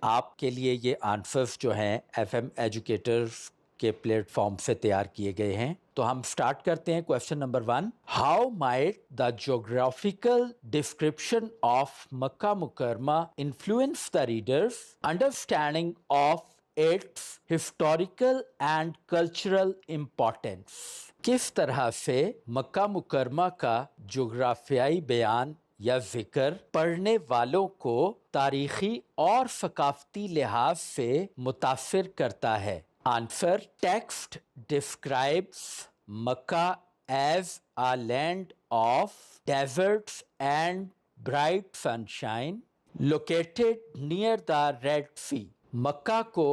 آپ کے لیے یہ آنسرز جو ہیں ایف ایم ایجوکیٹر کے پلیٹ فارم سے تیار کیے گئے ہیں. تو ہم سٹارٹ کرتے ہیں. Question number 1. How might the geographical description of Makkah Mukarramah influence the readers understanding of its historical and cultural importance? کس طرح سے مکہ مکرمہ کا جغرافیائی بیان یا ذکر پڑھنے والوں کو تاریخی اور ثقافتی لحاظ سے متاثر کرتا ہے؟ Answer: text describes Makkah as a land of deserts and bright sunshine located near the Red Sea. مکہ کو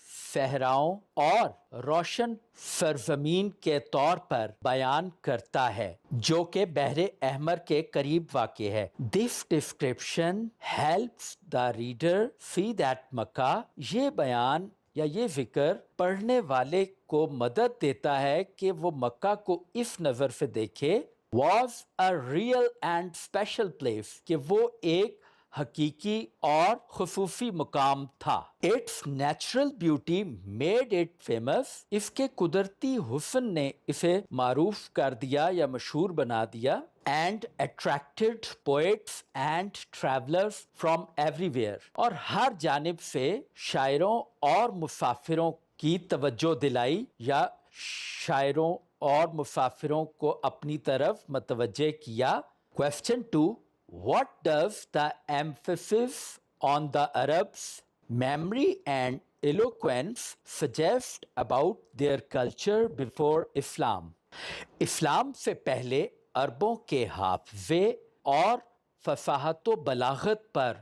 صحراؤں اور روشن سرزمین کے طور پر بیان کرتا ہے جو کہ بحر احمر کے قریب واقع ہے. This description helps the reader see that Makkah، یہ بیان یا یہ ذکر پڑھنے والے کو مدد دیتا ہے کہ وہ مکہ کو اس نظر سے دیکھے was a real and special place، کہ وہ ایک حقیقی اور خصوصی مقام تھا. Its natural beauty made it famous، اس کے قدرتی حسن نے اسے معروف کر دیا یا مشہور بنا دیا. And attracted poets and travelers from everywhere، اور ہر جانب سے شاعروں اور مسافروں کی توجہ دلائی یا شاعروں اور مسافروں کو اپنی طرف متوجہ کیا. Question 2. What does the emphasis on the Arabs' memory and eloquence suggest about their culture before Islam؟ اسلام سے پہلے عربوں کے حافظے اور فصاحت و بلاغت پر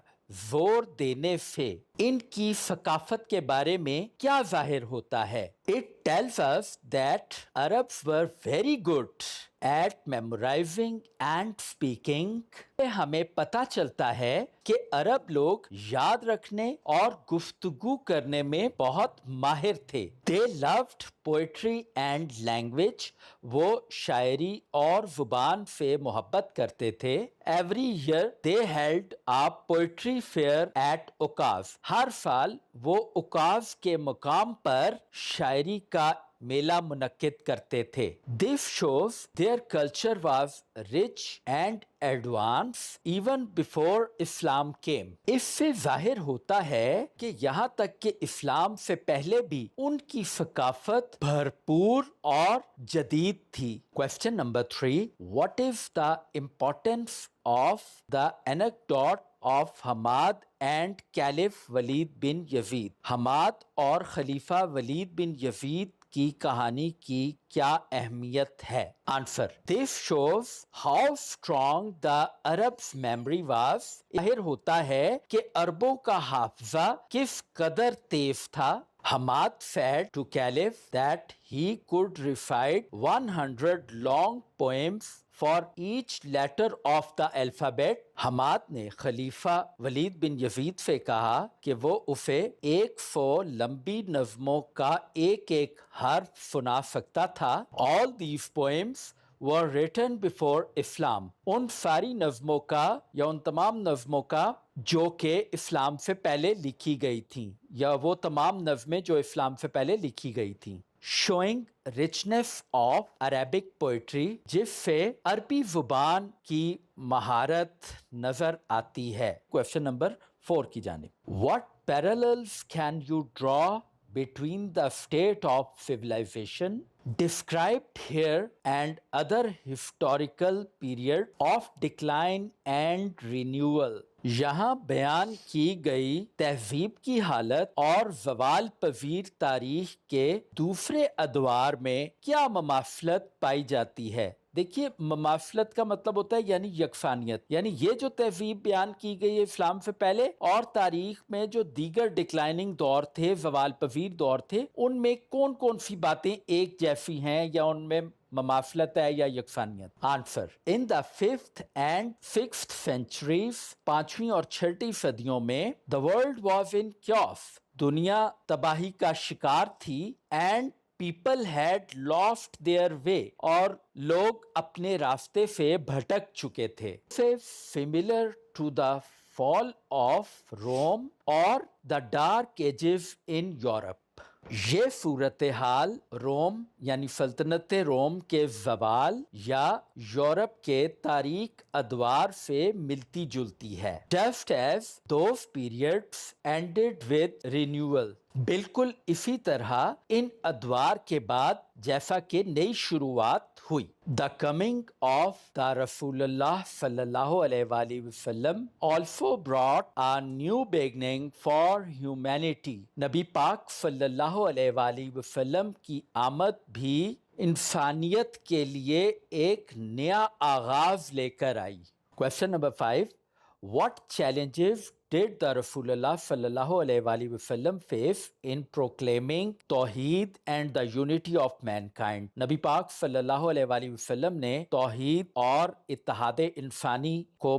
زور دینے سے ان کی ثقافت کے بارے میں کیا ظاہر ہوتا ہے؟ It tells us that Arabs were very good at memorizing and speaking. ہمیں پتہ چلتا ہے کہ عرب لوگ یاد رکھنے اور گفتگو کرنے میں بہت ماہر تھے. They loved poetry and language، وہ شاعری اور زبان سے محبت کرتے تھے. Every year they held a poetry fair at Ukaz، ہر سال وہ اکاز کے مقام پر شاعری کا میلہ منعقد کرتے تھے. This shows their culture was rich and advanced even before Islam came. اس سے ظاہر ہوتا ہے کہ یہاں تک کہ اسلام سے پہلے بھی ان کی ثقافت بھرپور اور جدید تھی. Question number 3. What is the importance of the anecdote of Hammad and Caliph ولید بن یزید؟ حماد اور خلیفہ ولید بن یزید کی کہانی کی کیا اہمیت ہے؟ Answer: This shows how strong the Arabs' memory was. ظاہر ہوتا ہے کہ عربوں کا حافظہ کس قدر تیز تھا. Hammad said to Caliph that he could recite 100 long poems for each letter of the alphabet. Hammad نے خلیفہ ولید بن یزید سے کہا کہ وہ اسے 100 لمبی نظموں کا ایک ایک حرف سنا سکتا تھا. All these poems were written before Islam. ان ساری نظموں کا یا ان تمام نظموں کا جو کہ اسلام سے پہلے لکھی گئی تھیں، یا وہ تمام نظمیں جو اسلام سے پہلے لکھی گئی تھیں. Showing richness of Arabic poetry، جس سے عربی زبان کی مہارت نظر آتی ہے. Question number 4 کی جانب. What parallels can you draw between the state of civilization described here and other historical period of decline and renewal؟ یہاں بیان کی گئی تہذیب کی حالت اور زوال پذیر تاریخ کے دوسرے ادوار میں کیا مماثلت پائی جاتی ہے؟ دیکھیے، مماثلت کا مطلب ہوتا ہے یعنی یکسانیت، یعنی یہ جو تہذیب بیان کی گئی ہے اسلام سے پہلے اور تاریخ میں جو دیگر ڈکلائننگ دور تھے، زوال پذیر دور تھے، ان میں کون کون سی باتیں ایک جیسی ہیں یا ان میں مماثلت ہے یا یکسانیت؟ Answer: in the 5th and 6th centuries، 5ویں اور 6ٹی صدیوں میں the world was in chaos، دنیا تباہی کا شکار تھی. And people had lost their way، اور لوگ اپنے راستے سے بھٹک چکے تھے. Similar to the fall of Rome or the Dark Ages in Europe. یہ صورتحال روم یعنی سلطنت روم کے زوال یا یورپ کے تاریک ادوار سے ملتی جلتی ہے. Just as those periods ended with renewal. بالکل اسی طرح ان ادوار کے بعد جیسا کہ نئی شروعات ہوئی. The coming of the رسول اللہ صلی اللہ علیہ وآلہ وسلم also brought a new beginning for humanity. نبی پاک صلی اللہ علیہ وآلہ وسلم کی آمد بھی انسانیت کے لیے ایک نیا آغاز لے کر آئی. Question number 5. What challenges did the Rasulullah sallallahu alaihi wasallam face in proclaiming Tawheed and the unity of mankind? نبی پاک صلی اللہ علیہ وسلم نے توحید اور اتحاد انسانی کو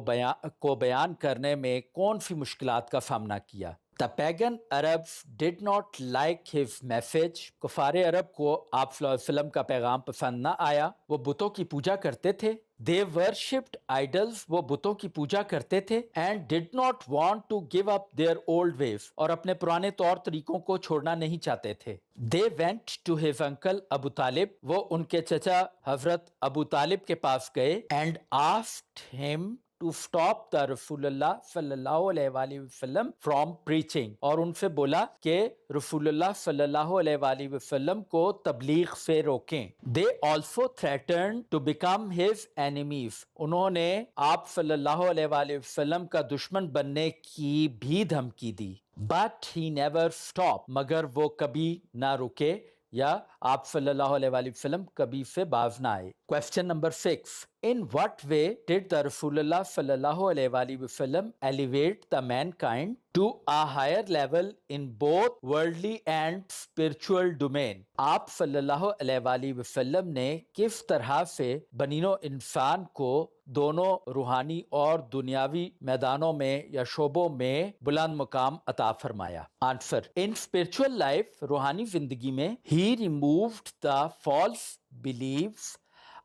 بیان کرنے میں کون سی مشکلات کا سامنا کیا؟ The pagan Arabs did not like his message. کفار عرب کو آپ صلی اللہ علیہ وسلم کا پیغام پسند نہ آیا. وہ بتوں کی پوجا کرتے تھے. They worshipped idols. وہ بتوں کی پوجا کرتے تھے. And did not want to give up their old ways. اور اپنے پرانے طور طریقوں کو چھوڑنا نہیں چاہتے تھے. They went to his uncle Abu Talib. وہ ان کے چچا حضرت ابو طالب کے پاس گئے. And asked him to stop the رسول اللہ صلی اللہ علیہ وآلہ وسلم from preaching. اور ان سے بولا کہ رسول اللہ صلی اللہ علیہ وآلہ وسلم کو تبلیغ سے روکیں. They also threatened to become his enemies. انہوں نے آپ صلی اللہ علیہ وآلہ وسلم کا دشمن بننے کی بھی دھمکی دی. But he never stopped. مگر وہ کبھی نہ رکے یا آپ صلی اللہ علیہ وآلہ وسلم کبھی سے باز نہ آئے. Question number 6. In what way did the Rasulullah sallallahu alaihi وآلہ وسلم elevate the mankind to a higher level in both worldly and spiritual domain? آپ صلی اللہ علیہ وآلہ وسلم نے کس طرح سے بنی نوع انسان کو دونوں روحانی اور دنیاوی میدانوں میں یا شعبوں میں بلند مقام عطا فرمایا؟ آنسر: In spiritual life، روحانی زندگی میں he removed the false beliefs.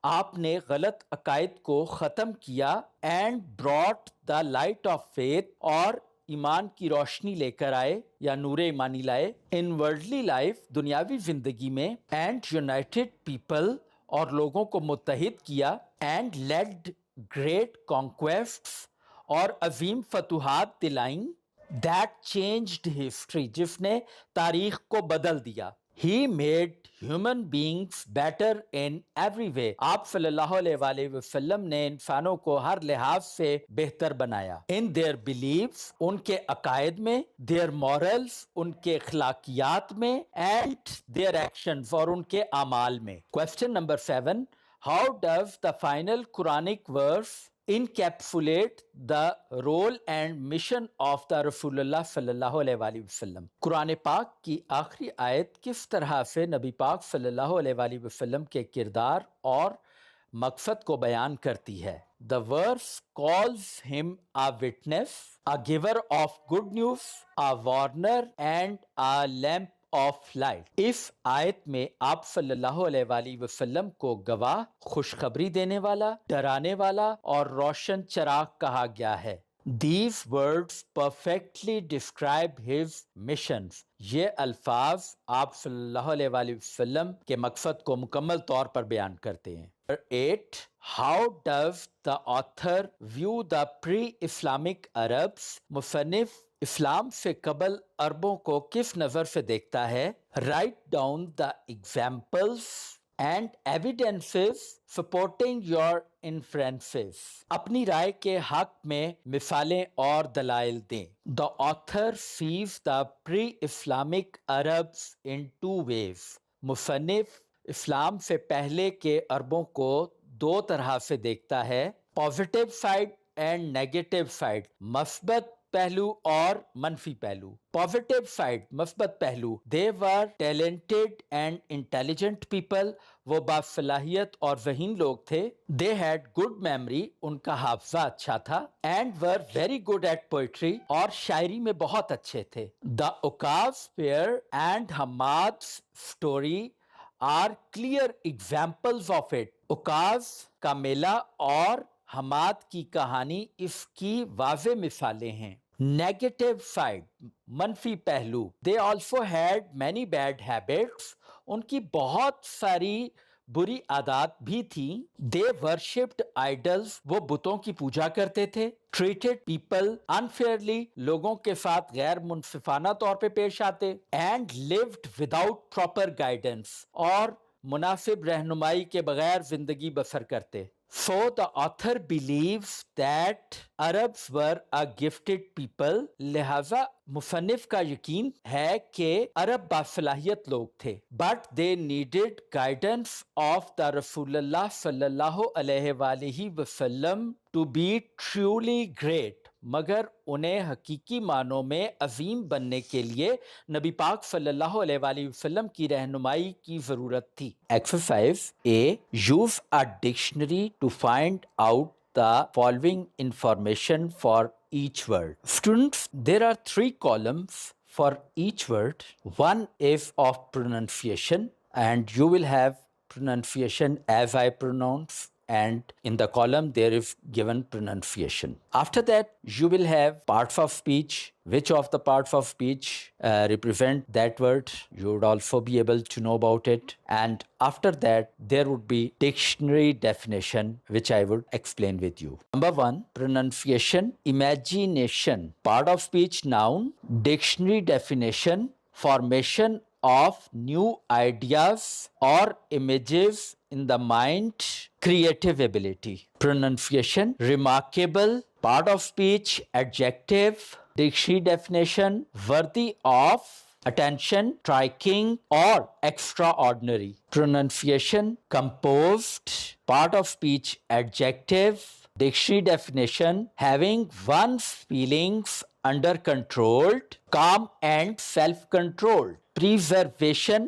آپ نے غلط عقائد کو ختم کیا. And brought the light of faith. اور ایمان کی روشنی لے کر آئے یا نور ایمانی لائے. ان ورلڈلی لائف، دنیاوی زندگی میں. اینڈ یونائٹڈ پیپل، اور لوگوں کو متحد کیا. اینڈ لیڈ گریٹ کانکویسٹس، اور عظیم فتوحات دلائیں. دیٹ چینجڈ ہسٹری، جس نے تاریخ کو بدل دیا. He made human beings better in every way. آپ صلی اللہ علیہ وآلہ وسلم نے انسانوں کو ہر لحاظ سے بہتر بنایا. In their beliefs، ان کے عقائد میں. Their morals، ان کے اخلاقیات میں. And their actions، اور ان کے اعمال میں. Question number 7. How does the final Quranic verse encapsulate the role and mission of the رسول اللہ صلی اللہ علیہ وآلہ وسلم؟ قرآن پاک کی آخری آیت کس طرح سے نبی پاک صلی اللہ علیہ وآلہ وسلم کے کردار اور مقصد کو بیان کرتی ہے؟ The verse calls him a witness, a giver of good news, a warner and a lamp of light. اس آیت میں آپ صلی اللہ علیہ وآلہ وسلم کو گواہ، خوشخبری دینے والا، ڈرانے والا اور روشن چراغ کہا گیا ہے. These words perfectly describe his missions. یہ الفاظ آپ صلی اللہ علیہ وآلہ وسلم کے مقصد کو مکمل طور پر بیان کرتے ہیں. 8. How does the author view the pre-Islamic Arabs? مصنف اسلام سے قبل عربوں کو کس نظر سے دیکھتا ہے؟ Write down the examples and evidences supporting your inferences. اپنی رائے کے حق میں مثالیں اور دلائل دیں. The author sees the pre-Islamic Arabs in two ways. مصنف اسلام سے پہلے کے عربوں کو دو طرح سے دیکھتا ہے. Positive side and negative side. مثبت پہلو اور منفی پہلو. Positive side، مثبت پہلو. They were talented and intelligent people. وہ باصلاحیت اور ذہین لوگ تھے. They had good memory. ان کا حافظہ اچھا تھا. And were very good at poetry. اور شاعری میں بہت اچھے تھے. The Ukaz fair and Hamad's story are clear examples of it. اکاز کا میلہ اور حماد کی کہانی اس کی واضح مثالیں ہیں. نیگیٹو سائڈ، منفی پہلو. They also had many bad habits. ان کی بہت ساری بری عادات بھی تھیں. They worshipped idols. وہ بتوں کی پوجا کرتے تھے. Treated people unfairly. لوگوں کے ساتھ غیر منصفانہ طور پہ پیش آتے. And lived without proper guidance. اور مناسب رہنمائی کے بغیر زندگی بسر کرتے. So the author believes that Arabs were a gifted people. لہذا مصنف کا یقین ہے کہ عرب باصلاحیت لوگ تھے. But they needed guidance of the رسول اللہ صلی اللہ علیہ وآلہ وسلم to be truly great. مگر انہیں حقیقی معنوں میں عظیم بننے کے لیے نبی پاک صلی اللہ علیہ وآلہ وسلم کی رہنمائی کی ضرورت تھی. Exercise A. Use a dictionary to find out the following information for each word. Students, there are 3 columns for each word. One is of pronunciation, and you will have pronunciation as I pronounce, and in the column there is given pronunciation. After that, you will have parts of speech. Which of the parts of speech represent that word? You would also be able to know about it. And after that, there would be dictionary definition, which I would explain with you. Number 1, pronunciation, imagination. Part of speech, noun. Dictionary definition, formation of new ideas or images in the mind. Creative ability. Pronunciation, remarkable. Part of speech, adjective. Dictionary definition, worthy of attention, striking or extraordinary. Pronunciation, composed. Part of speech, adjective. Dictionary definition, having one's feelings under control, calm and self-controlled. Preservation,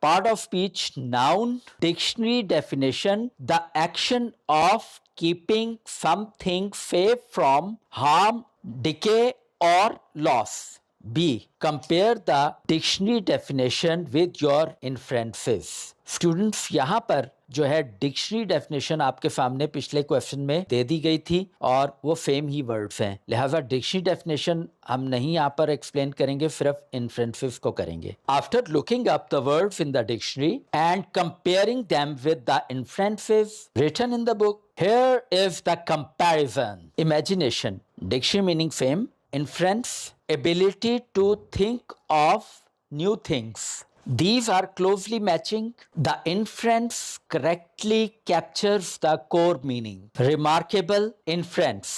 Part of speech, noun. Dictionary definition, the action of keeping something safe from harm, decay or loss. B. Compare the dictionary definition with your inferences. Students, یہاں پر جو ہے dictionary definition آپ کے سامنے پچھلے question میں دے دی گئی تھی اور وہ سیم ہی ورڈز ہیں. لہٰذا ڈکشنری ڈیفینیشن ہم نہیں یہاں پر ایکسپلین کریں گے, صرف انفرنسز کو کریں گے. After looking up the words in the dictionary and comparing them with the inferences written in the book, here is the comparison. Imagination, dictionary meaning same. Inference, ability to think of new things. These are closely matching. The inference correctly captures the core meaning. Remarkable, inference.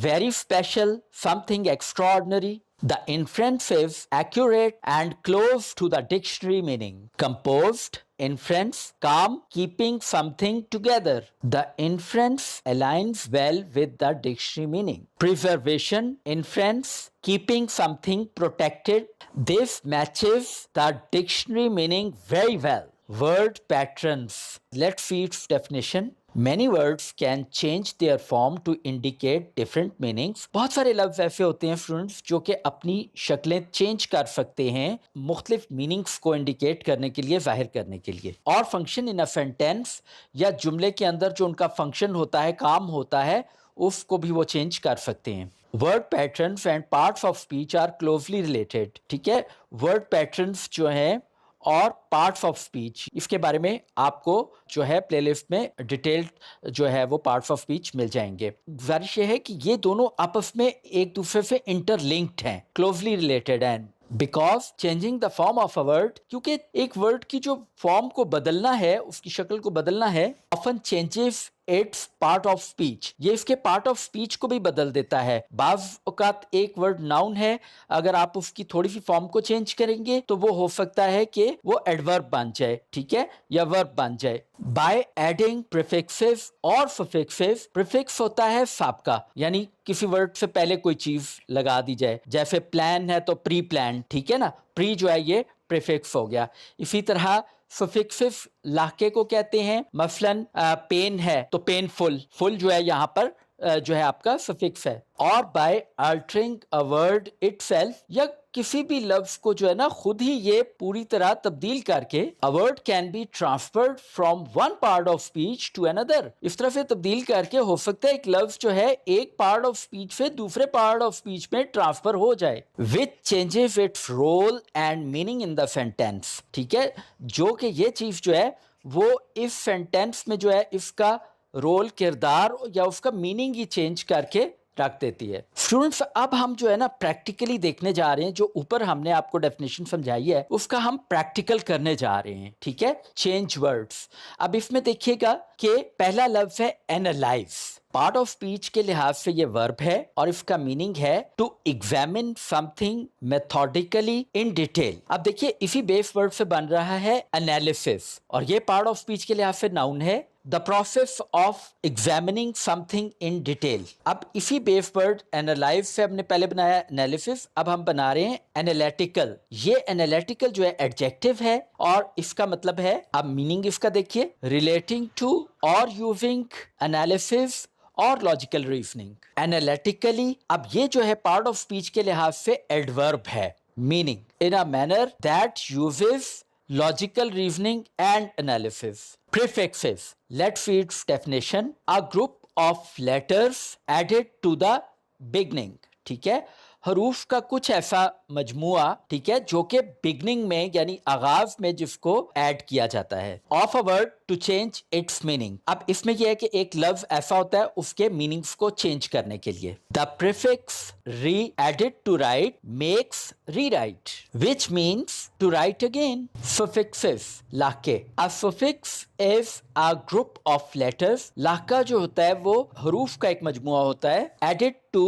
Very special, something extraordinary. The inference is accurate and close to the dictionary meaning. Composed, inference, calm, keeping something together. The inference aligns well with the dictionary meaning. Preservation, inference, keeping something protected. This matches the dictionary meaning very well. Word patterns. Let's see its definition. Many words can change their form to indicate different meanings. بہت سارے لفظ ایسے ہوتے ہیں students جو کہ اپنی شکلیں چینج کر سکتے ہیں مختلف میننگس کو انڈیکیٹ کرنے کے لیے, ظاہر کرنے کے لیے. اور فنکشن ان اے سینٹینس, یا جملے کے اندر جو ان کا فنکشن ہوتا ہے, کام ہوتا ہے, اس کو بھی وہ چینج کر سکتے ہیں. Word patterns and parts of speech are closely related. ٹھیک ہے, ورڈ پیٹرنس جو ہیں اور پارٹس آف اسپیچ, اس کے بارے میں آپ کو جو ہے پلے لسٹ میں ڈیٹیلڈ جو ہے وہ پارٹس آف اسپیچ مل جائیں گے. گزارش یہ ہے کہ یہ دونوں آپس میں ایک دوسرے سے انٹر لنکڈ ہیں, کلوزلی ریلیٹڈ ہیں. Because changing the form of a word, کیونکہ ایک ورڈ کی جو فارم کو بدلنا ہے, اس کی شکل کو بدلنا ہے, often changes its part of speech. یہ اس کے پارٹ آف اسپیچ کو بھی بدل دیتا ہے. بعض اوقات ایک ورڈ ناؤن ہے, اگر آپ اس کی تھوڑی سی فارم کو چینج کریں گے تو وہ ہو سکتا ہے کہ وہ ایڈورب بن جائے, ٹھیک ہے, یا ورب بن جائے. بائی ایڈنگ پریفکسز اور سفکسز. پریفکس ہوتا ہے سابقہ, یعنی کسی ورڈ سے پہلے کوئی چیز لگا دی جائے, جیسے پلان ہے تو پری پلان, ٹھیک ہے نا, پری جو ہے یہ پریفکس ہو گیا. اسی طرح سفکسز لاحقے کو کہتے ہیں, مثلاً پین ہے تو پین فل, فل جو ہے یہاں پر جو ہے آپ کا سفکس ہے. اور by altering a word it self, یا کسی بھی لفظ کو جو ہے نا خود ہی یہ پوری طرح تبدیل کر کے, a word can be transferred from one part of speech to another, اس طرح سے تبدیل کر کے ہو سکتا ہے ایک لفظ جو ہے ایک پارٹ آف اسپیچ سے دوسرے پارٹ آف اسپیچ میں ٹرانسفر ہو جائے, which changes its role and meaning in the sentence. ٹھیک ہے, جو کہ یہ چیز جو ہے وہ اس سینٹینس میں جو ہے اس کا رول, کردار یا اس کا میننگ ہی چینج کر کے رکھ دیتی ہے. اسٹوڈنٹس اب ہم جو ہے نا پریکٹیکلی دیکھنے جا رہے ہیں, جو اوپر ہم نے آپ کو ڈیفینیشن سمجھائی ہے اس کا ہم پریکٹیکل کرنے جا رہے ہیں. ٹھیک ہے, چینج ورڈز. اب اس میں دیکھیے گا کہ پہلا لفظ ہے اینالائز. پارٹ آف اسپیچ کے لحاظ سے یہ ورب ہے اور اس کا میننگ ہے to examine something methodically in detail. اب دیکھیے اسی بیس ورڈ سے بن رہا ہے انالیسس, اور یہ پارٹ آف اسپیچ کے لحاظ سے ناؤن ہے. The process of examining something in detail. اب اسی بیس ورڈ analyze سے ہم نے پہلے بنایا analysis, اب ہم بنا رہے ہیں analytical. یہ analytical جو ہے adjective ہے اور اس کا مطلب ہے, اب meaning اس کا دیکھیے, relating to or using analysis اور logical reasoning. Analytically, اب یہ جو ہے part of speech کے لحاظ سے adverb ہے. Meaning, in a manner that uses logical reasoning and analysis. Prefixes. Let's see its definition. A group of letters added to the beginning. ٹھیک ہے, حروف کا کچھ ایسا مجموعہ, ٹھیک ہے, جو کہ بگننگ میں یعنی آغاز میں جس کو ایڈ کیا جاتا ہے. Of a word to change its meaning. اب اس میں یہ ہے کہ ایک لفظ ایسا ہوتا ہے اس کے میننگس کو چینج کرنے کے لیے. The prefix re added to write makes rewrite, which means to write again. Suffixes, لاکے. A suffix is a group of letters. لاکہ جو ہوتا ہے وہ حروف کا ایک مجموعہ ہوتا ہے, added to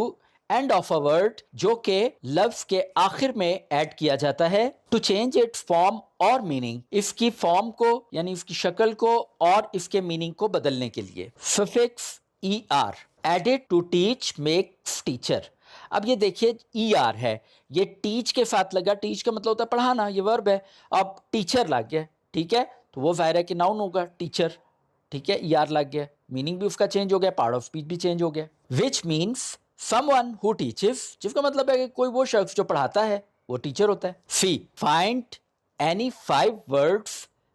and of a word, جو کہ لفظ کے آخر میں ایڈ کیا جاتا ہے, ٹو چینج اٹس فارم اور میننگ, اس کی فارم کو یعنی اس کی شکل کو اور اس کے میننگ کو بدلنے کے لیے. Suffix E R, added to teach makes teacher. اب یہ دیکھیے ای آر ہے, یہ ٹیچ کے ساتھ لگا, ٹیچ کا مطلب ہوتا ہے پڑھانا, یہ ورب ہے. اب ٹیچر لگ گیا, ٹھیک ہے, تو وہ ظاہر ہے کہ ناؤن ہوگا ٹیچر. ٹھیک ہے, ای آر لگ گیا, میننگ بھی اس کا چینج ہو گیا, پارٹ آف اسپیچ بھی چینج ہو گیا. Which means someone who teaches, جس کا مطلب ہے کہ کوئی وہ شخص جو پڑھاتا ہے وہ ٹیچر ہوتا ہے. سی, find any 5 words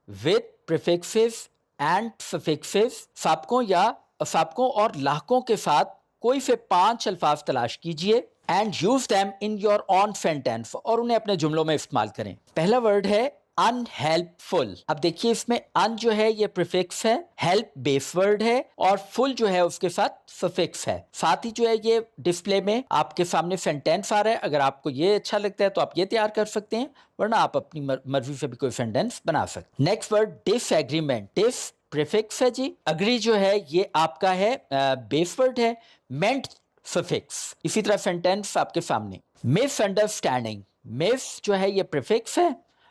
with prefixes and suffixes. سابقوں اور لاحقوں کے ساتھ کوئی سے 5 الفاظ تلاش کیجئے and use them in your own sentence, اور انہیں اپنے جملوں میں استعمال کریں. پہلا ورڈ ہے unhelpful. اب دیکھیے اس میں ان جو ہے یہ پریفکس ہے, ہیلپ بیس ورڈ ہے, اور فل جو ہے اس کے ساتھ سفکس ہے. ساتھ ہی جو ہے یہ ڈسپلے میں آپ کے سامنے سینٹینس آ رہا ہے. اگر آپ کو یہ اچھا لگتا ہے تو آپ یہ تیار کر سکتے ہیں, ورنہ آپ اپنی مرضی سے بھی کوئی سینٹینس بنا سکتے ہیں. نیکسٹ ورڈ ڈس ایگریمنٹ. ڈس پریفکس ہے جی, اگری جو ہے یہ آپ کا ہے بیس ورڈ ہے, مینٹ سفکس. اسی طرح سینٹینس آپ کے سامنے. مس انڈرسٹینڈنگ, مس جو ہے یہ پریفکس ہے,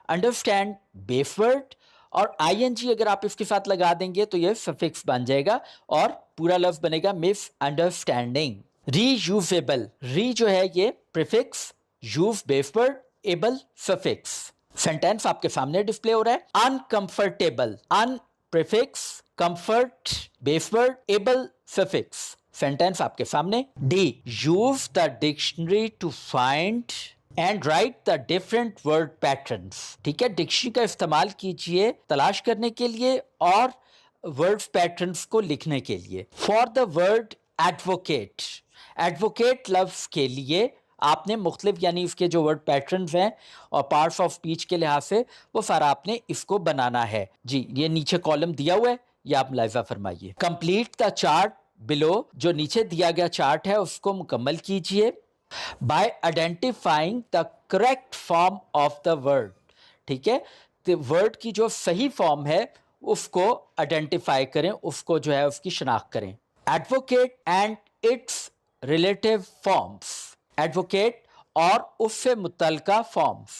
انڈرسٹینڈ بیس ورڈ, اور آئی این جی اگر آپ اس کے ساتھ لگا دیں گے تو یہ سفکس بن جائے گا اور پورا لفظ بنے گا مس انڈرسٹینڈنگ. ری یوزیبل, ری جو ہے یہ prefix, use base word, able suffix. Sentence آپ کے سامنے ڈسپلے ہو رہا ہے. Uncomfortable, un prefix, comfort base word, able suffix. Sentence آپ کے سامنے. D, use the dictionary to find and write the different word patterns. ٹھیک ہے, ڈکشنری کا استعمال کیجئے تلاش کرنے کے لیے اور ورڈ پیٹرنس کو لکھنے کے لیے. For the word advocate, advocate لفظ کے لیے آپ نے مختلف یعنی اس کے جو ورڈ پیٹرنز ہیں اور پارٹس آف اسپیچ کے لحاظ سے وہ سارا آپ نے اس کو بنانا ہے. جی یہ نیچے کالم دیا ہوا ہے, یہ آپ ملاحظہ فرمائیے. کمپلیٹ دا چارٹ بلو, جو نیچے دیا گیا چارٹ ہے اس کو مکمل کیجئے. by identifying the correct form of the word. ٹھیک ہے, تو ورڈ کی جو صحیح فارم ہے اس کو آئیڈینٹیفائی کریں, اس کو جو ہے اس کی شناخت کریں. Advocate and its relative forms, advocate اور اس سے متعلقہ forms.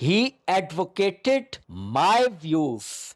He advocated my views,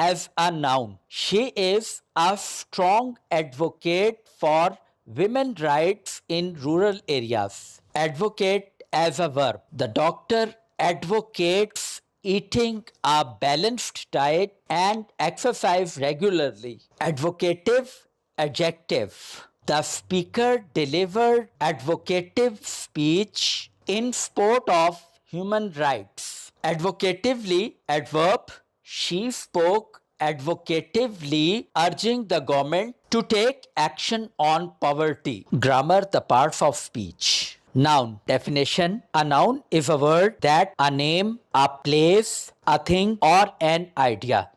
as a noun, she is a strong advocate for women rights in rural areas. Advocate as a verb, the doctor advocates eating a balanced diet and exercise regularly. Advocative adjective, the speaker delivered advocative speech in support of human rights. Advocatively adverb, she spoke advocatively urging the government to take action on poverty. Grammar, the parts of speech. Noun definition, a noun is a word that a name, a place, a thing or an idea.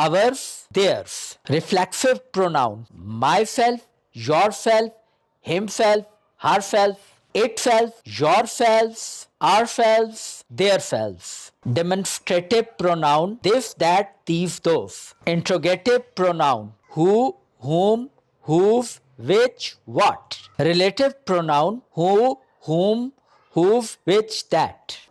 ours, theirs. Reflexive pronoun, myself, yourself, himself, herself, itself, yourselves, ourselves, theirselves. Demonstrative pronoun, this, that, these, those. Interrogative pronoun, who, whom, whose, which, what. Relative pronoun, who, whom, whose, which, that.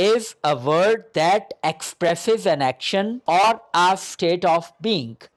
is a word that expresses an action or a state of being.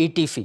etc.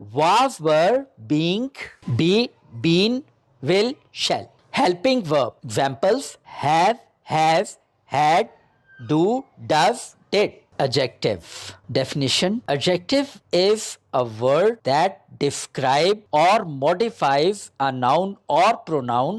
was, were, being, be, been, will, shall. Helping verb examples, have, has, had, do, does, did. Adjective definition, adjective is a word that describe or modifies a noun or pronoun.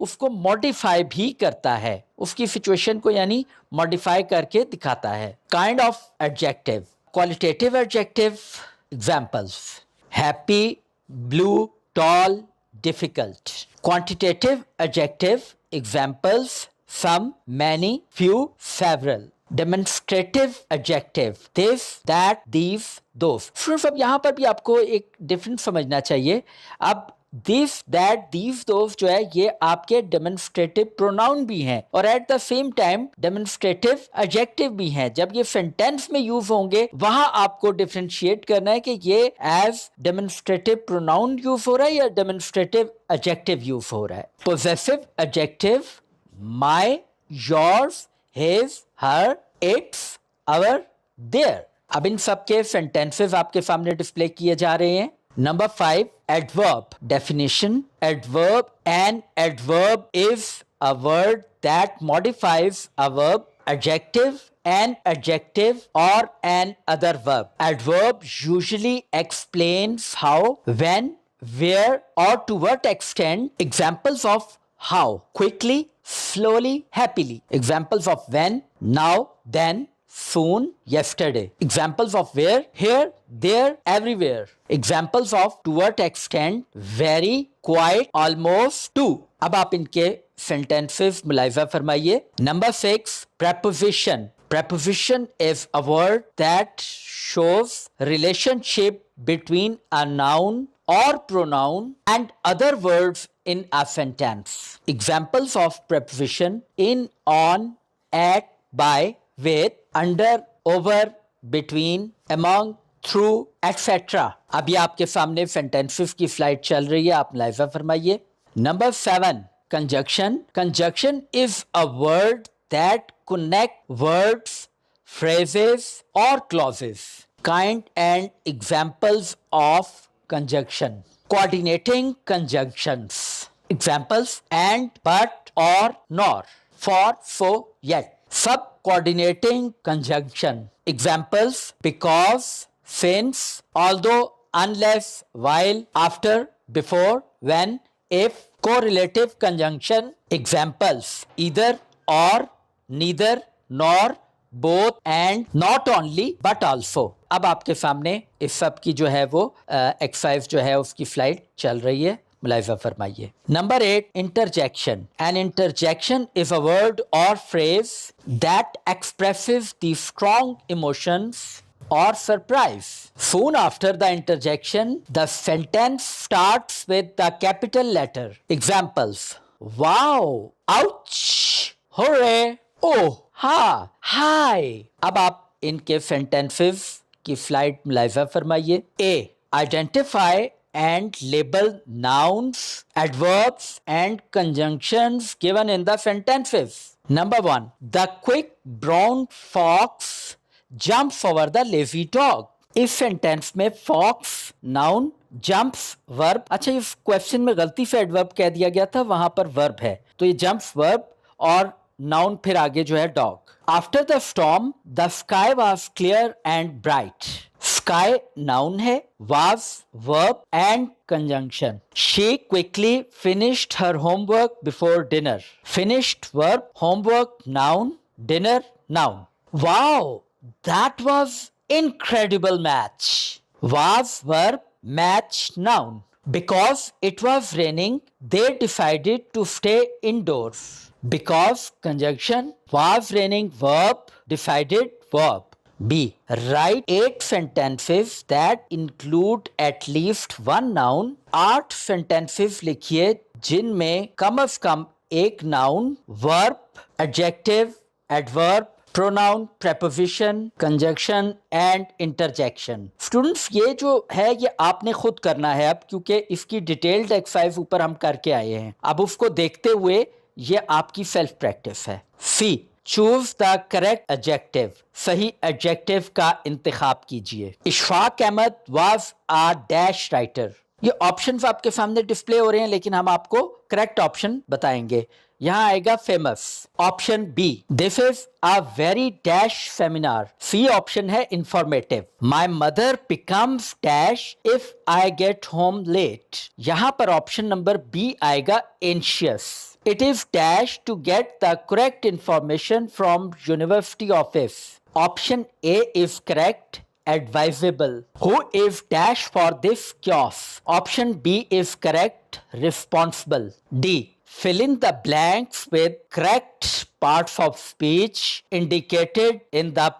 اس کو modify بھی کرتا ہے, اس کی situation کو یعنی modify کر کے دکھاتا ہے. Kind of adjective, qualitative adjective examples happy, blue, tall, difficult. Quantitative adjective examples some, many, few, several. Demonstrative adjective this, that, these, those. صرف اب یہاں پر بھی آپ کو ایک ڈفرنس سمجھنا چاہیے. اب this, that, these, those جو ہے یہ آپ کے ڈیمونسٹریٹو پروناؤن بھی ہیں اور at the same time demonstrative adjective بھی ہیں. جب یہ سینٹینس میں یوز ہوں گے وہاں آپ کو ڈفرینشیٹ کرنا ہے کہ یہ ایز ڈیمونسٹریٹو پروناؤن یوز ہو رہا ہے یا ڈیمونسٹریٹو ایڈجیکٹو یوز ہو رہا ہے. Possessive adjective my, yours, his, her, its, our, their. اب ان سب کے سینٹینسز آپ کے سامنے ڈسپلے کیے جا رہے ہیں. Number 5 adverb definition. Adverb, an adverb is a word that modifies a verb, adjective, an adjective or an other verb. Adverb usually explains how, when, where or to what extent. Examples of how: quickly, slowly, happily. Examples of when: now, then, soon, yesterday. Examples of where: here, there, everywhere. Examples of to what extent: very, quite, almost, to. اب آپ ان کے sentences ملاحظہ فرمائیے. Number 6 preposition. Preposition is a word that shows relationship between a noun or pronoun and other words in a sentence. Examples of preposition: in, on, at, by, with, under, over, between, among, through, etc. اب یہ آپ کے سامنے sentences کی slide چل رہی ہے, آپ ملاحظہ فرمائیے. Number 7 conjunction. Conjunction is a word that connect words, phrases or clauses. Kind and examples of conjunction. Coordinating conjunctions. Examples: and, but, or, nor, for, so, yet. Sub-coordinating conjunction. Examples: because, since, although, unless, while, after, before, when, if. Correlative conjunction. Examples: either, or, neither, nor, both, and, not only but also. اب آپ کے سامنے اس سب کی جو ہے وہ exercise جو ہے اس کی فلائٹ چل رہی ہے, ملاحظہ فرمائیے. Number 8 interjection. An interjection is a word or phrase that expresses the strong emotions or surprise. Soon after the interjection, the sentence starts with the capital letter. Examples: wow, ouch, hooray, oh, ha, hi. اب آپ ان کے sentences کی flight ملاحظہ فرمائیے. A. Identify and label nouns, adverbs and conjunctions given in the sentences. Number 1. The quick brown fox jumps over the lazy dog. اس sentence میں fox noun, jumps verb. اچھا اس question میں غلطی سے adverb کہہ دیا گیا تھا, وہاں پر verb ہے, تو یہ jumps verb اور noun پھر آگے جو ہے dog. After the storm, the sky was clear and bright. Sky noun ہے, was verb and conjunction. She quickly finished her homework before dinner. Finished verb, homework noun, dinner noun. Wow, that was incredible match. Was verb, match noun. Because it was raining, they decided to stay indoors. Because conjunction, was raining verb, decided verb. B. Write 8 sentences that include at least one noun. 8 sentences لکھیے جن میں کم از کم ایک noun, verb, adjective, adverb, pronoun, preposition, conjunction and interjection. Students یہ جو ہے یہ آپ نے خود کرنا ہے اب, کیونکہ اس کی ڈیٹیلڈ ایکسرسائز اوپر ہم کر کے آئے ہیں. اب اس کو دیکھتے ہوئے یہ آپ کی سیلف پریکٹس ہے. C. Choose the correct adjective. صحیح ایڈجیکٹو کا انتخاب کیجیے. Ashfaq Ahmed was a dash writer. یہ آپشنز آپ کے سامنے ڈسپلے ہو رہے ہیں لیکن ہم آپ کو کریکٹ آپشن بتائیں گے. یہاں آئے گا famous. Option B, this is a very dash seminar. C option ہے informative. My mother becomes dash if I get home late. یہاں پر آپشن نمبر بی آئے گا anxious. It is dash to get the correct information from University office. Option A is correct. Advisable. Who is dash for this kiosk? Option B is correct. Responsible. D. Fill in the blanks with correct parts of speech indicated in the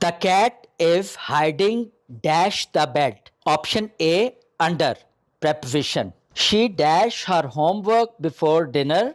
The cat is hiding dash the bed. Option A under. Preposition. She dash her homework before dinner.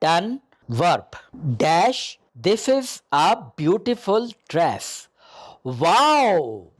done. Verb. Dash this is a beautiful dress. Wow!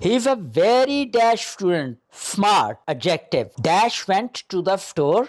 He is a very dash student. Smart. Adjective. Dash went to the store.